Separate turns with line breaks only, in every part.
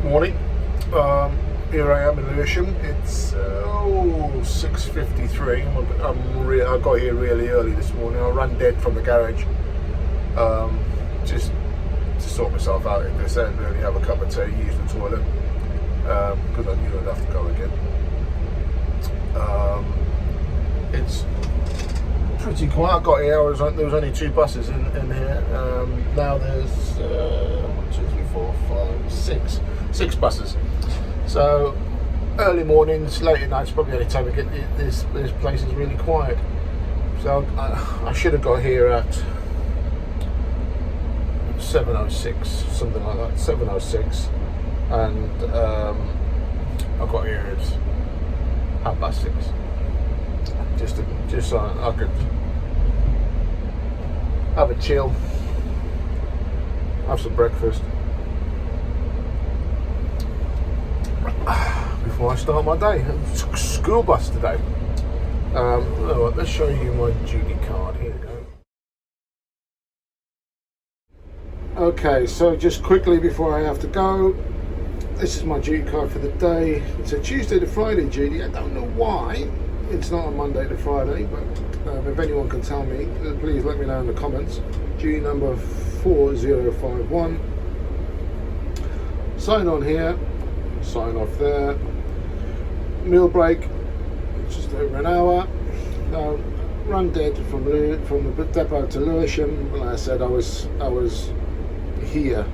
Morning. Here I am in Lewisham. It's 6:53. I got here really early this morning. I ran dead from the garage, just to sort myself out in this end. Really have a cup of tea, use the toilet because I knew I'd have to go again. It's pretty quiet. I got here. There was only 2 buses in here. Now there's 1, 2, 3, 4, 5, 6. 6 buses. So early mornings, late at night is probably the only time we get this place is really quiet. So I should have got here at 7:06, something like that. 7:06, and I got here at 6:30. Just so I could have a chill, have some breakfast before I start my day. School bus today. Let's show you my duty card. Here we go. Okay, so just quickly before I have to go, this is my duty card for the day. It's a Tuesday to Friday duty. I don't know why it's not a Monday to Friday, but if anyone can tell me, please let me know in the comments. Duty number 4051. Sign on here, sign off there. Meal break, just over an hour. Run dead from the depot to Lewisham. Like I said, I was here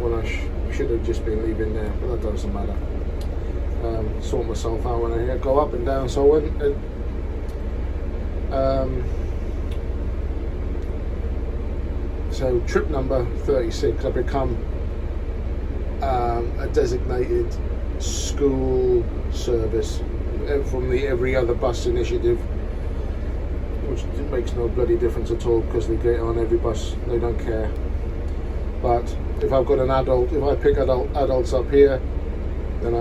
when I should have just been leaving there, but that doesn't matter. Sort myself out when I here. Go up and down. So so trip number 36, I become a designated school service from the Every Other Bus initiative, which makes no bloody difference at all because they get on every bus, they don't care. But if I've got an adult, if I pick adults up here, then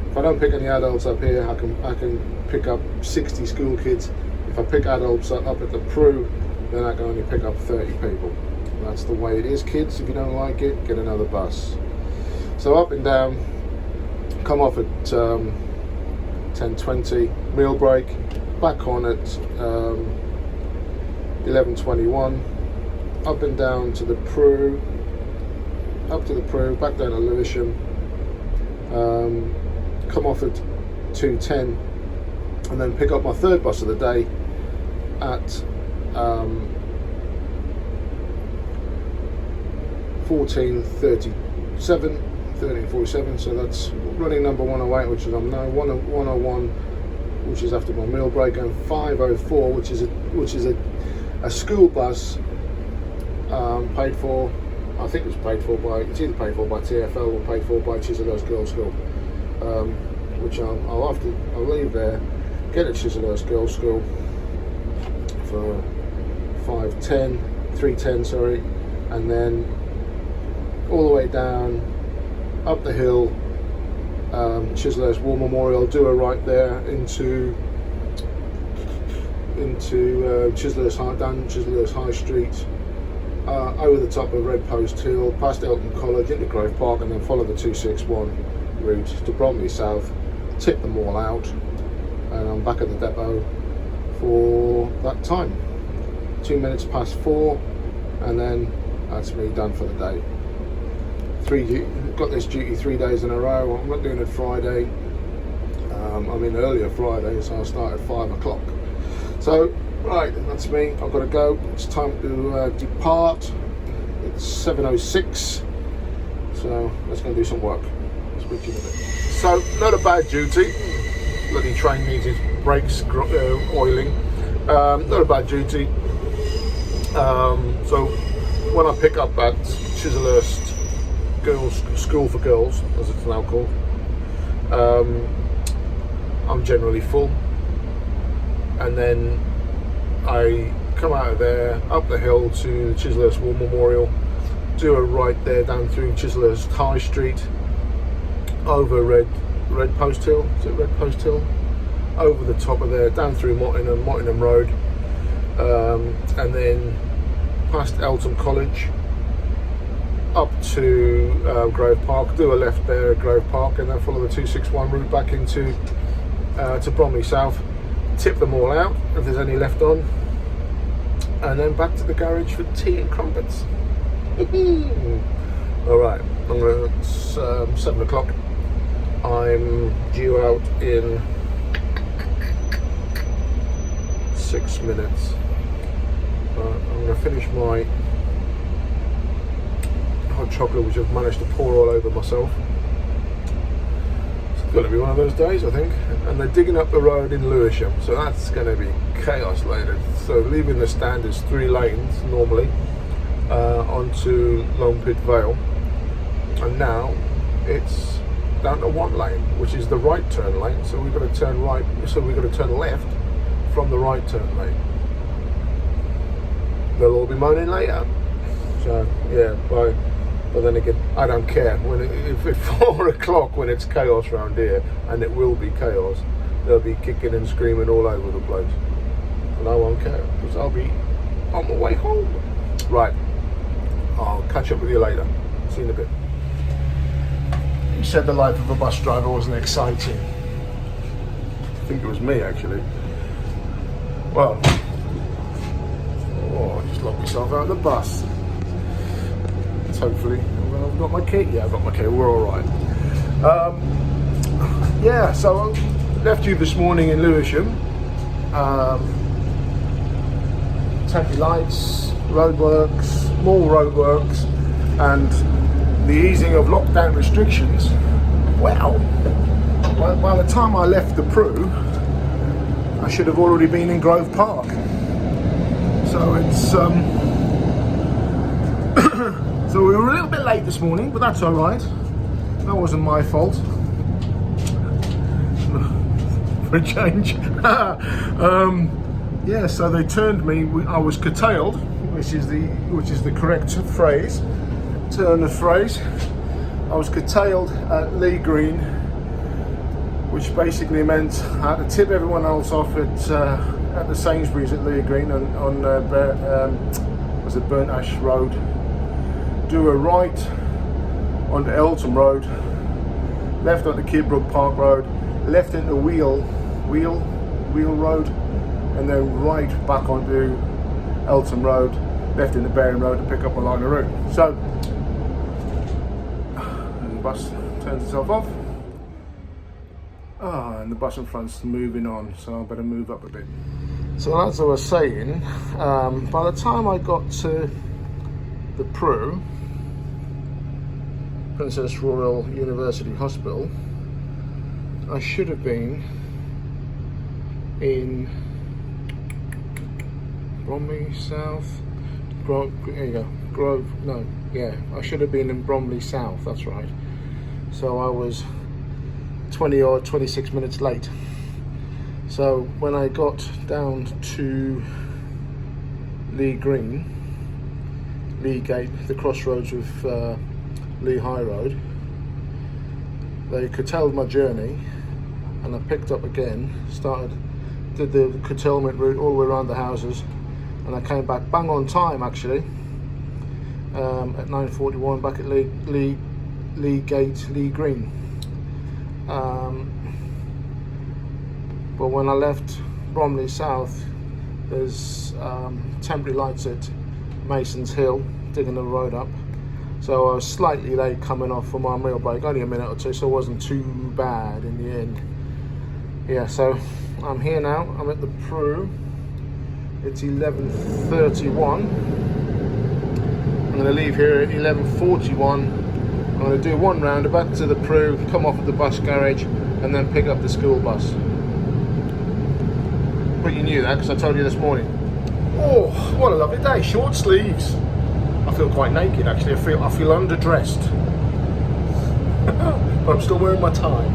if I don't pick any adults up here, I can pick up 60 school kids. If I pick adults up at the Pru, then I can only pick up 30 people. And that's the way it is, kids. If you don't like it, get another bus. So up and down, come off at 10:20, meal break, back on at 11:21, up and down to the Pru, back down to Lewisham, come off at 2:10, and then pick up my third bus of the day at 13:47, so that's running number 108, which is I'm now 101, which is after my meal break, and 504, which is a school bus, paid for. I think it's either paid for by TFL or paid for by Chislehurst Girls' School, which I'll leave there, get at Chislehurst Girls' School for 3:10, and then all the way down, up the hill, Chislehurst War Memorial, do a right there into Chislehurst High Street, over the top of Red Post Hill, past Elton College, into Grove Park, and then follow the 261 route to Bromley South, tip them all out, and I'm back at the depot for that time, 2 minutes past 4, and then that's me done for the day. Got this duty 3 days in a row. I'm not doing it Friday. I'm in earlier Friday, so I'll start at 5 o'clock. So, right, that's me. I've got to go. It's time to depart. It's 7:06. So let's go and do some work. I'll speak to you in a bit. So, not a bad duty. Bloody train needed brakes, oiling. Not a bad duty. So when I pick up at Chislehurst School for Girls, as it's now called, I'm generally full, and then I come out of there, up the hill to Chislehurst War Memorial, do a right there down through Chislehurst High Street, over Red Post Hill, is it Red Post Hill? Over the top of there, down through Mottingham Road, and then past Elton College, up to Grove Park, do a left there at Grove Park, and then follow the 261 route back into to Bromley South, tip them all out if there's any left on, and then back to the garage for tea and crumpets. Alright, it's 7 o'clock. I'm due out in 6 minutes. I'm going to finish my hot chocolate, which I've managed to pour all over myself. It's going to be one of those days, I think. And they're digging up the road in Lewisham, so that's going to be chaos later. So leaving the stand is 3 lanes normally onto Lone Pit Vale, and now it's down to 1 lane, which is the right turn lane. So we've got to turn right. So we've got to turn left from the right turn lane. They'll all be moaning later. So yeah, but then again, I don't care. If it's 4 o'clock when it's chaos around here, and it will be chaos, they'll be kicking and screaming all over the place, and I won't care because I'll be on my way home. Right, I'll catch up with you later. See you in a bit. You said the life of a bus driver wasn't exciting. I think it was me, actually. Well, I just locked myself out of the bus. Hopefully, I've got my key. Yeah, I've got my key. We're all right. Yeah, so I left you this morning in Lewisham. Temporary lights, roadworks, more roadworks, and the easing of lockdown restrictions. Wow. Well, by the time I left the Prue, I should have already been in Grove Park. So it's so we were a little bit late this morning, but that's all right. That wasn't my fault. For a change. Yeah, so they turned me. I was curtailed, which is the correct phrase. Turn of phrase. I was curtailed at Lee Green, which basically meant I had to tip everyone else off at the Sainsbury's at Lee Green on was it Burnt Ash Road. Do a right onto Eltham Road, left onto Kidbrooke Park Road, left into Wheel Road, and then right back onto Eltham Road, left into Baring Road to pick up a line of route. So the bus turns itself off. And the bus in front's moving on, so I better move up a bit. So as I was saying, by the time I got to the Prue, Princess Royal University Hospital, I should have been in Bromley South. There you go. I should have been in Bromley South, that's right. So I was 26 minutes late. So when I got down to Lee Green, Lee Gate, the crossroads with Lee High Road, they curtailed my journey, and I picked up again, did the curtailment route all the way around the houses, and I came back bang on time actually, at 9:41 back at Lee Gate, Lee Green. But when I left Bromley South, there's temporary lights at Mason's Hill, digging the road up. So I was slightly late coming off for my meal break, only a minute or two, so it wasn't too bad in the end. Yeah, so I'm here now, I'm at the Prue. It's 11:31. I'm going to leave here at 11:41. I'm going to do one round back to the Prue, come off at the bus garage, and then pick up the school bus. But you knew that because I told you this morning. Oh, what a lovely day! Short sleeves. I feel quite naked actually. I feel underdressed, but I'm still wearing my tie.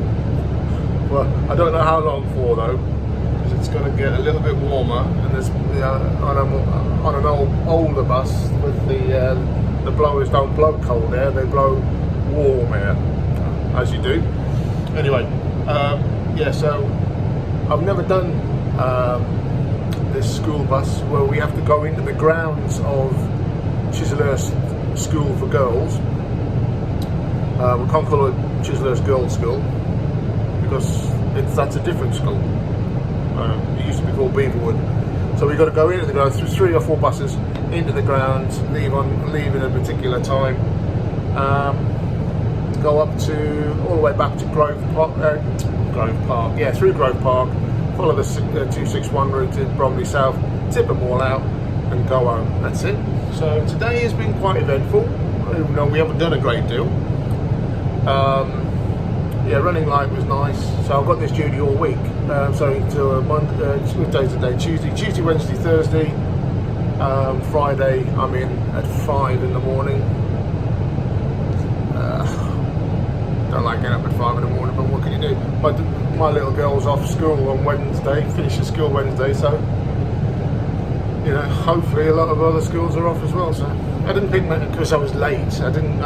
Well, I don't know how long for though, because it's going to get a little bit warmer. And there's on an older bus with the blowers don't blow cold air; they blow warm air, as you do. Anyway, yeah. So I've never done this school bus where we have to go into the grounds of Chislehurst School for Girls We can't call it Chislehurst Girls' School because that's a different school. It used to be called Beaverwood. So we've got to go into the ground through 3 or 4 buses into the grounds, leave at a particular time, go up to all the way back to Grove Park, through Grove Park, follow the 261 route to Bromley South, tip them all out, and go home. That's it. So today has been quite eventful, even though we haven't done a great deal. Running light was nice. So I've got this duty all week. To Monday, what days today? Tuesday, Wednesday, Thursday. Friday, I'm in at 5 in the morning. Don't like getting up at 5 in the morning, but what can you do? My little girl's off school on Wednesday, finishes school Wednesday, so hopefully a lot of other schools are off as well. So I didn't pick because I was late. I didn't.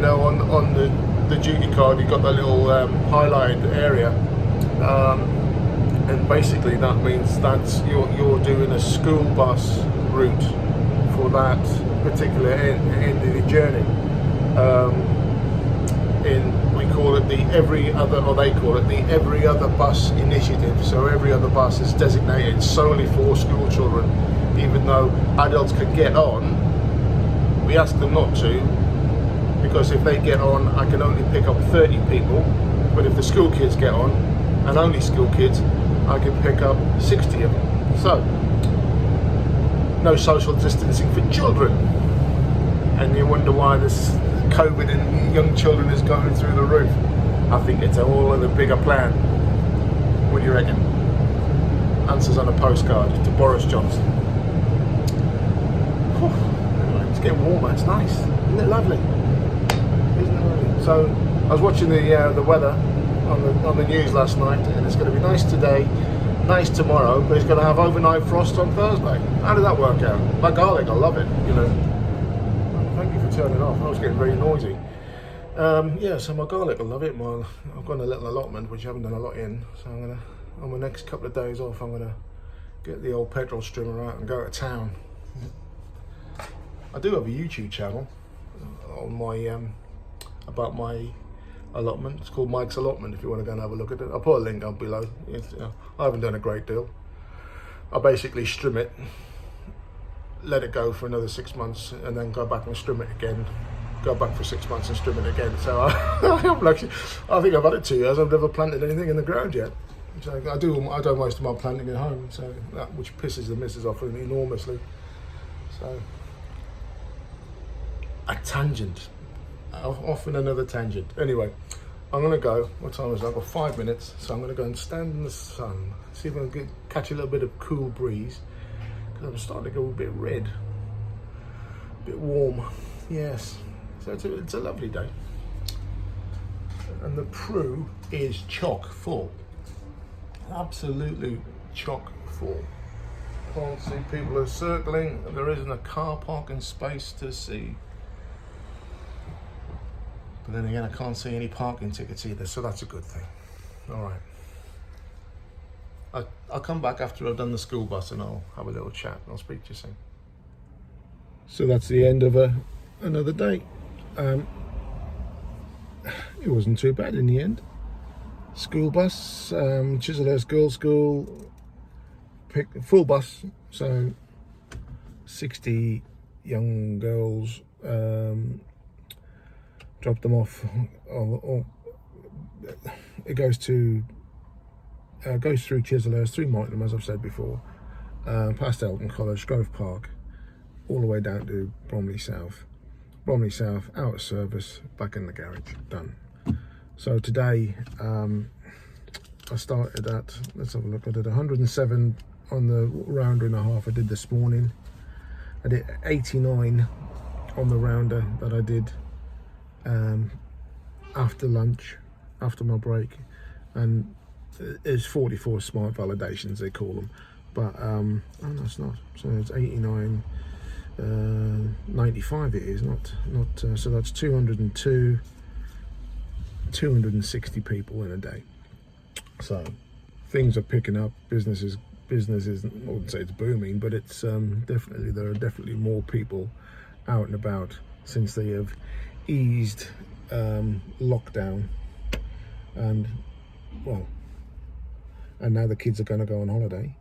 On the duty card, you've got that little highlighted area, and basically that means that you're doing a school bus route for that particular end of the journey. We call it they call it the every other bus initiative. So every other bus is designated solely for school children, even though adults can get on. We ask them not to, because if they get on, I can only pick up 30 people, but if the school kids get on, and only school kids, I can pick up 60 of them. So, no social distancing for children. And you wonder why this COVID and young children is going through the roof. I think it's all in a bigger plan. What do you reckon? Answers on a postcard to Boris Johnson. Anyway, it's getting warmer, it's nice. Isn't it lovely? So I was watching the weather on the news last night, and it's going to be nice today, nice tomorrow, but it's going to have overnight frost on Thursday. How did that work out? My garlic, I love it. Thank you for turning off. I was getting very noisy. So my garlic, I love it. I've got a little allotment which I haven't done a lot in, so I'm gonna, on my next couple of days off, I'm gonna get the old petrol strimmer out and go to town. I do have a YouTube channel on my about my allotment. It's called Mike's Allotment if you want to go and have a look at it. I'll put a link up below. I haven't done a great deal. I basically strim it, let it go for another 6 months, and then go back and strim it again, go back for 6 months and strim it again. So I think I've had it 2 years. I've never planted anything in the ground yet. So I do most of my planting at home, so which pisses the missus off enormously. So a tangent. Off in another tangent. Anyway, I'm gonna go. What time is it? I've got 5 minutes, so I'm gonna go and stand in the sun, see if I can catch a little bit of cool breeze, because I'm starting to go a bit red, a bit warm. Yes, so it's a lovely day, and the Prue is chock full, absolutely chock full. Can't see people are circling, and there isn't a car parking space to see. But then again, I can't see any parking tickets either, so that's a good thing. All right. I'll come back after I've done the school bus and I'll have a little chat. I'll speak to you soon. So that's the end of another day. It wasn't too bad in the end. School bus, Chislehurst Girls' School, full bus, so 60 young girls. Drop them off. It goes through Chislehurst, through Moynton, as I've said before, past Elton College, Grove Park, all the way down to Bromley South. Bromley South, out of service, back in the garage, done. So today, I started at, let's have a look, I did 107 on the rounder and a half I did this morning. I did 89 on the rounder that I did after lunch, after my break, and it's 44 smart validations they call them, but oh no, it's not. So it's 89, 95 it is, not so that's 202, 260 people in a day. So things are picking up. Business is I wouldn't say it's booming, but it's definitely, there are definitely more people out and about since they have eased lockdown, and well, and now the kids are going to go on holiday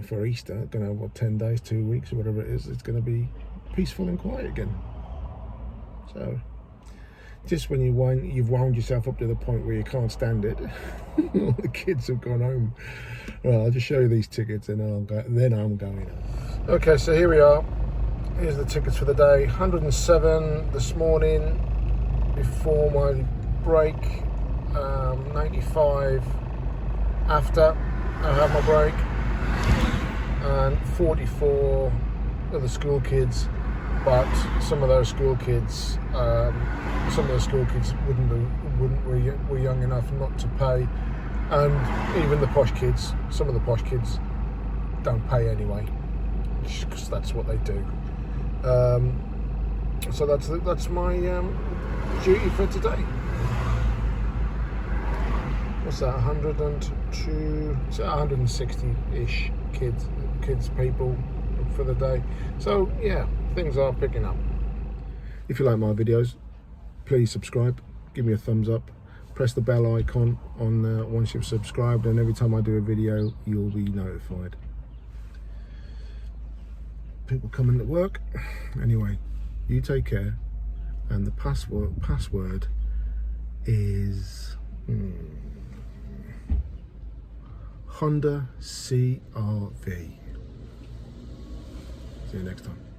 for Easter. Going to have 10 days, 2 weeks, or whatever it is. It's going to be peaceful and quiet again. So just when you've wound yourself up to the point where you can't stand it, all the kids have gone home. Well, I'll just show you these tickets, and then I'm going. Okay, so here we are. Here's the tickets for the day. 107 this morning before my break. 95 after I have my break, and 44 are the school kids. But some of those school kids, were young enough not to pay, and even the posh kids. Some of the posh kids don't pay anyway, because that's what they do. So that's my duty for today. What's that? 102, 160-ish kids people for the day. So yeah, things are picking up. If you like my videos, please subscribe, give me a thumbs up, press the bell icon on once you've subscribed, and every time I do a video you'll be notified. People coming to work. Anyway, you take care, and the password is Honda CRV. See you next time.